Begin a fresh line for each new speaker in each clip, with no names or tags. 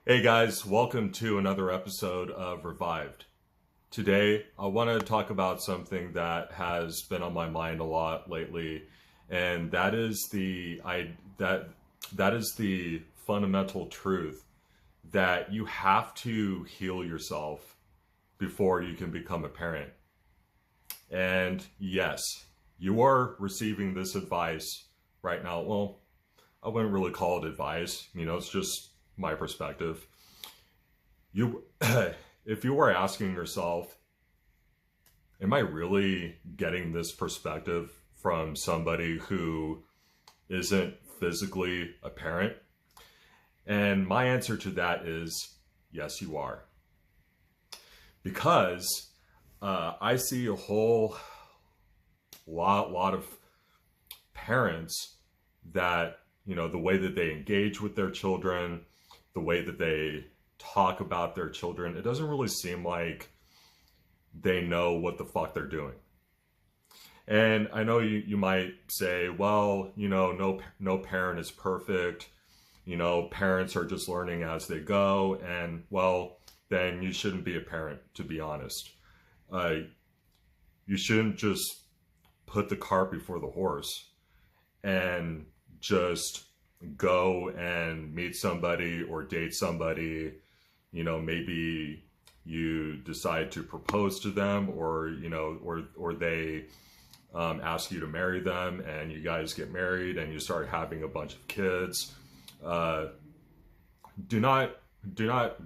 Hey guys, welcome to another episode of Revived. Today, I want to talk about something that has been on my mind a lot lately, and that is the fundamental truth that you have to heal yourself before you can become a parent. And yes, you are receiving this advice right now. Well, I wouldn't really call it advice, it's just my perspective. You if you were asking yourself, am I really getting this perspective from somebody who isn't physically a parent? And my answer to that is yes, you are. Because I see a whole lot of parents that, the way that they engage with their children, the way that they talk about their children, it doesn't really seem like they know what the fuck they're doing. And I know you might say, well, no parent is perfect. Parents are just learning as they go. And well, then you shouldn't be a parent, to be honest. You shouldn't just put the cart before the horse and just go and meet somebody or date somebody. Maybe you decide to propose to them, or they ask you to marry them, and you guys get married and you start having a bunch of kids. Do not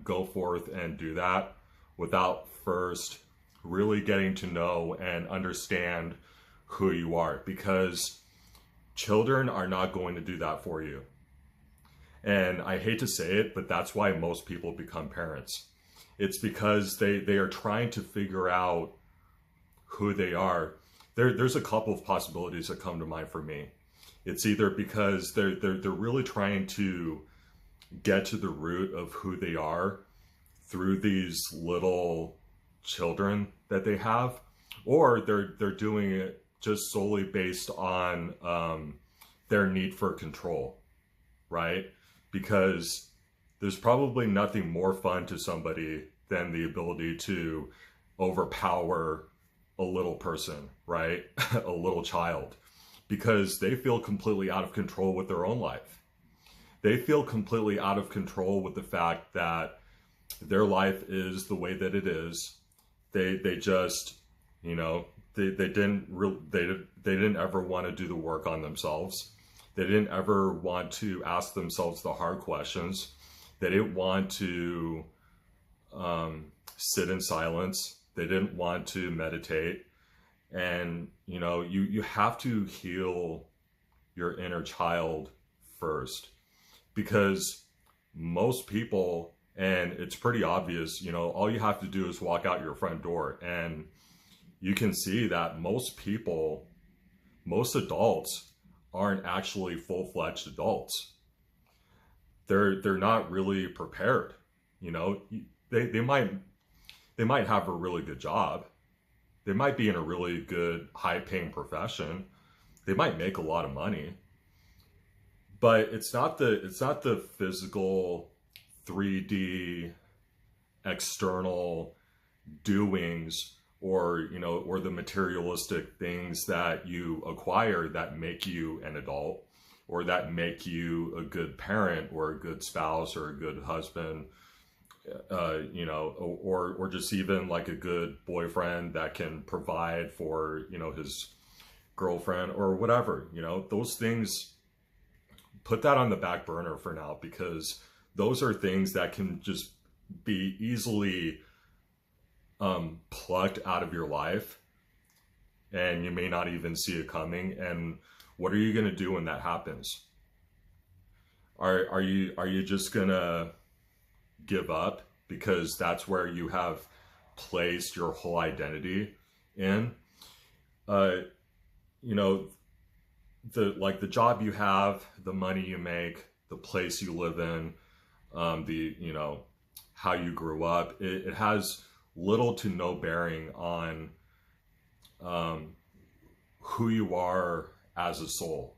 go forth and do that without first really getting to know and understand who you are, because children are not going to do that for you. And I hate to say it, but that's why most people become parents. It's because they are trying to figure out who they are. There's a couple of possibilities that come to mind for me. It's either because they're really trying to get to the root of who they are through these little children that they have, or they're doing it just solely based on their need for control, right? Because there's probably nothing more fun to somebody than the ability to overpower a little person, right? A little child, because they feel completely out of control with their own life. They feel completely out of control with the fact that their life is the way that it is. They just, they didn't ever want to do the work on themselves. They didn't ever want to ask themselves the hard questions. They didn't want to sit in silence. They didn't want to meditate. And, you have to heal your inner child first, because most people, and it's pretty obvious, all you have to do is walk out your front door and you can see that most people, most adults, aren't actually full-fledged adults. They're not really prepared. They might have a really good job. They might be in a really good high-paying profession. They might make a lot of money. But it's not the physical 3D external doings, or the materialistic things that you acquire that make you an adult, or that make you a good parent or a good spouse or a good husband, or just even like a good boyfriend that can provide for his girlfriend or whatever. Those things, put that on the back burner for now, because those are things that can just be easily plucked out of your life, and you may not even see it coming. And what are you going to do when that happens? Are you just going to give up because that's where you have placed your whole identity in? The job you have, the money you make, the place you live in, how you grew up, it has little to no bearing on who you are as a soul.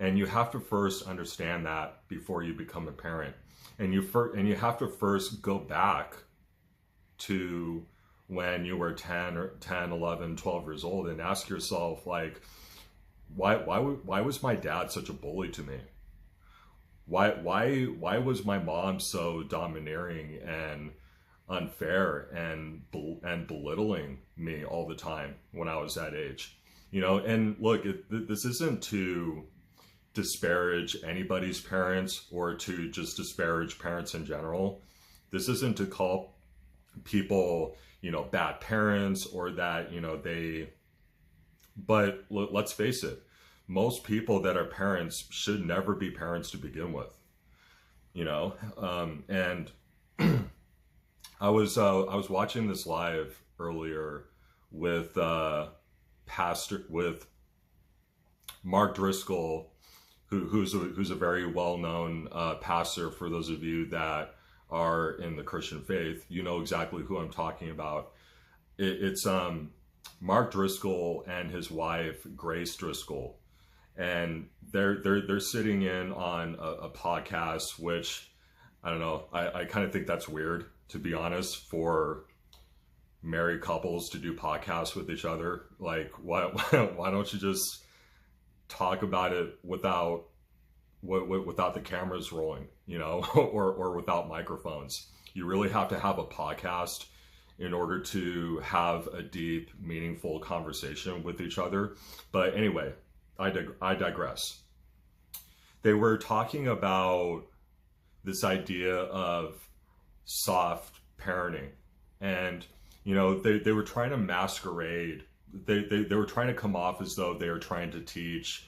And you have to first understand that before you become a parent. And you have to first go back to when you were 10, 11, 12 years old and ask yourself, like, why was my dad such a bully to me? Why was my mom so domineering and unfair and belittling me all the time when I was that age? You know, and look, this isn't to disparage anybody's parents or to just disparage parents in general. This isn't to call people, you know, bad parents or that, you know, but let's face it, most people that are parents should never be parents to begin with, you know. And I was watching this live earlier with Mark Driscoll, who's a very well-known pastor. For those of you that are in the Christian faith, you know exactly who I'm talking about. It's Mark Driscoll and his wife Grace Driscoll, and they're sitting in on a podcast, which I don't know. I kind of think that's weird, to be honest, for married couples to do podcasts with each other. Like, why don't you just talk about it without the cameras rolling, you know, or without microphones? You really have to have a podcast in order to have a deep, meaningful conversation with each other. But anyway, I digress. They were talking about this idea of soft parenting, and you know, they were trying to masquerade. They were trying to come off as though they were trying to teach,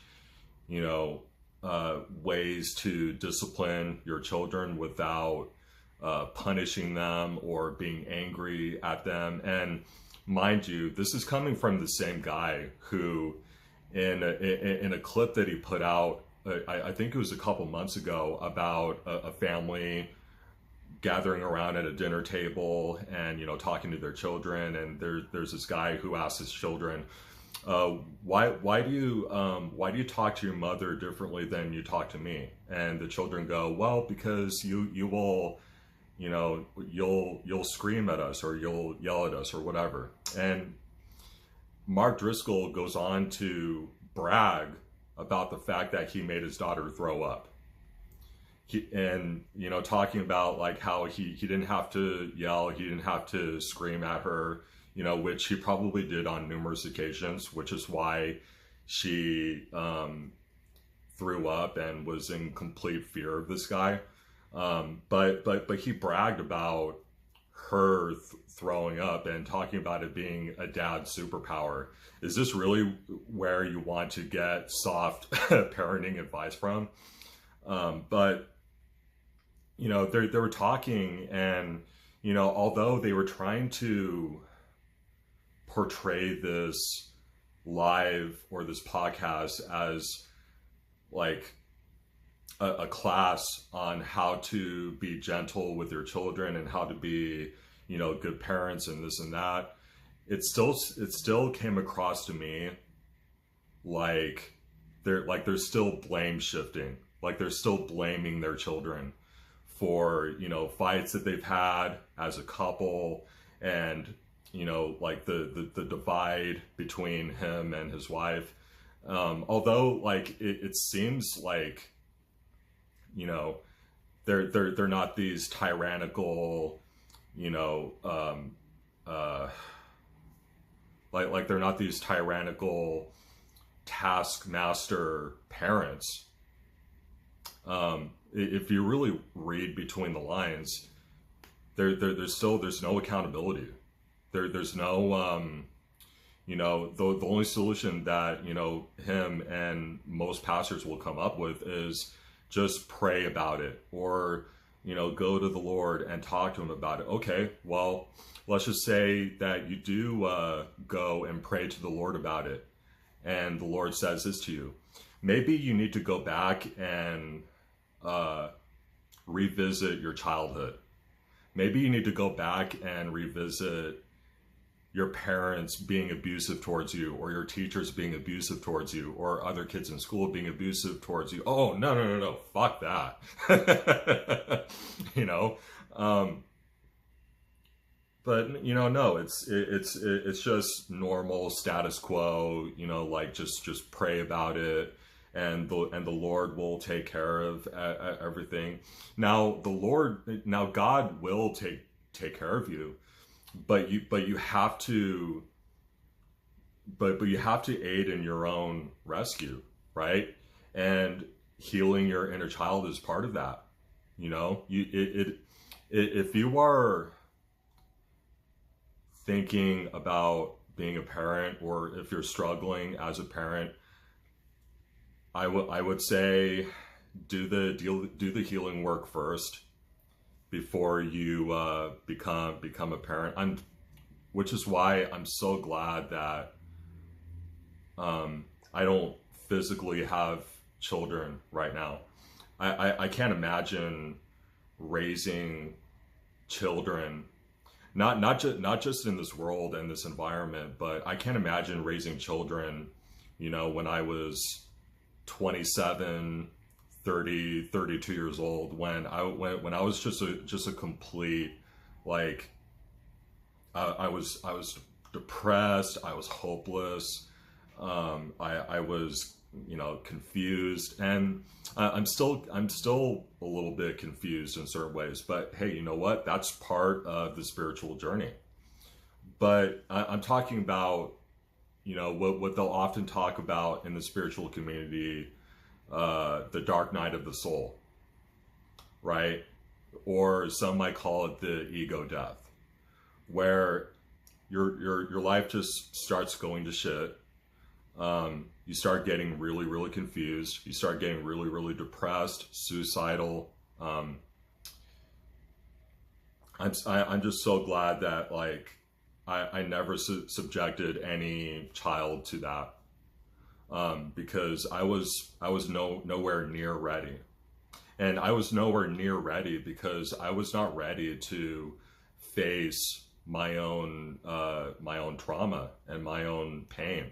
you know, ways to discipline your children without punishing them or being angry at them. And mind you, this is coming from the same guy who, in a clip that he put out, I think it was a couple months ago, about a family gathering around at a dinner table and, you know, talking to their children. And there's this guy who asks his children, why do you talk to your mother differently than you talk to me? And the children go, well, because you will, you know, you'll scream at us or you'll yell at us or whatever. And Mark Driscoll goes on to brag about the fact that he made his daughter throw up. And, you know, talking about like how he didn't have to yell, he didn't have to scream at her, you know, which he probably did on numerous occasions, which is why she threw up and was in complete fear of this guy. But he bragged about her throwing up and talking about it being a dad superpower. Is this really where you want to get soft parenting advice from? But you know, they were talking, and you know, although they were trying to portray this live or this podcast as like a class on how to be gentle with your children and how to be, you know, good parents and this and that, it still came across to me like they're still blame shifting, like they're still blaming their children for, you know, fights that they've had as a couple, and you know, like the divide between him and his wife. Although like it seems like, you know, they're not these tyrannical, you know, like they're not these tyrannical taskmaster parents. If you really read between the lines, there's no accountability. There's no, you know, the only solution that, you know, him and most pastors will come up with is just pray about it, or, you know, go to the Lord and talk to him about it. Okay, well, let's just say that you do go and pray to the Lord about it, and the Lord says this to you. Maybe you need to go back and revisit your childhood. Maybe you need to go back and revisit your parents being abusive towards you, or your teachers being abusive towards you, or other kids in school being abusive towards you. Oh, no, no, no, no, fuck that. You know? But no, it's just normal status quo. Like just pray about it, and the Lord will take care of everything. Now God will take care of you, but you have to aid in your own rescue, right? And healing your inner child is part of that. If you are thinking about being a parent, or if you're struggling as a parent, I would say do the healing work first before you become a parent. Which is why I'm so glad that I don't physically have children right now. I can't imagine raising children, not just in this world and this environment, but I can't imagine raising children, when I was 27, 30, 32 years old, when I was just a complete, like, I was depressed, I was hopeless, I was confused, and I'm still a little bit confused in certain ways, but hey, you know what? That's part of the spiritual journey. But I'm talking about, what they'll often talk about in the spiritual community, the dark night of the soul, right? Or some might call it the ego death, where your life just starts going to shit. You start getting really, really confused. You start getting really, really depressed, suicidal. I'm just so glad that, like, I never subjected any child to that, because I was nowhere near ready, and I was nowhere near ready because I was not ready to face my own trauma and my own pain.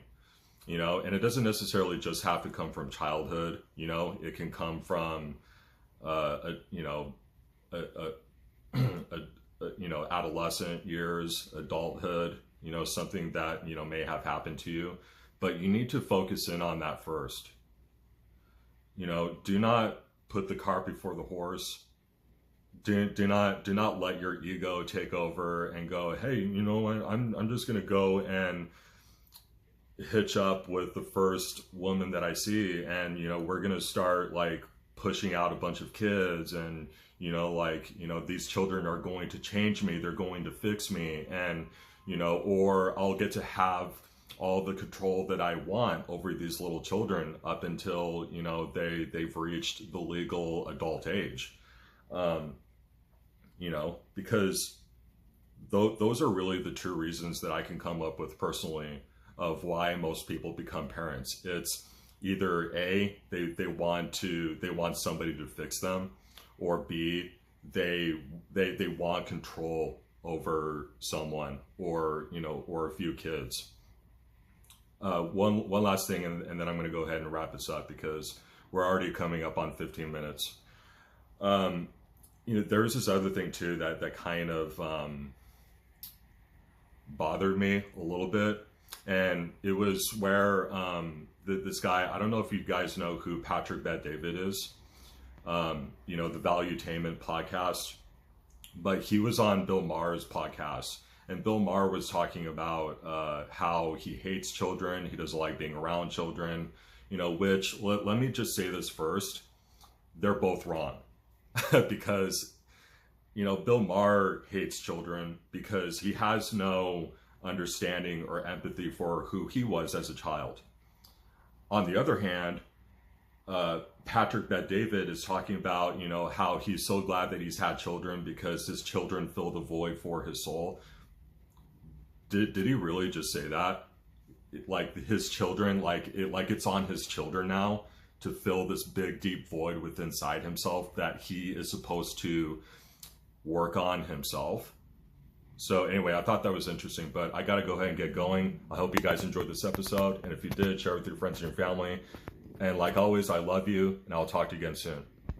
And it doesn't necessarily just have to come from childhood. It can come from, adolescent years, adulthood, something that, may have happened to you, but you need to focus in on that first. Do not put the cart before the horse. Do not let your ego take over and go, hey, you know what? I'm just going to go and hitch up with the first woman that I see, and we're gonna start, like, pushing out a bunch of kids, and these children are going to change me, they're going to fix me, and or I'll get to have all the control that I want over these little children up until they've reached the legal adult age, because those are really the two reasons that I can come up with personally of why most people become parents. It's either A, they want somebody to fix them, or B, they want control over someone, or a few kids. One last thing, and then I'm going to go ahead and wrap this up because we're already coming up on 15 minutes. There's this other thing too that kind of bothered me a little bit. And it was where this guy, I don't know if you guys know who Patrick Bet-David is, the Valuetainment podcast, but he was on Bill Maher's podcast, and Bill Maher was talking about how he hates children, he doesn't like being around children, which, let me just say this first, they're both wrong. Because, Bill Maher hates children because he has no understanding or empathy for who he was as a child. On the other hand, Patrick Bet-David is talking about, how he's so glad that he's had children because his children fill the void for his soul. Did he really just say that? Like, his children, it's on his children now to fill this big, deep void within inside himself that he is supposed to work on himself. So anyway, I thought that was interesting, but I got to go ahead and get going. I hope you guys enjoyed this episode. And if you did, share with your friends and your family. And like always, I love you, and I'll talk to you again soon.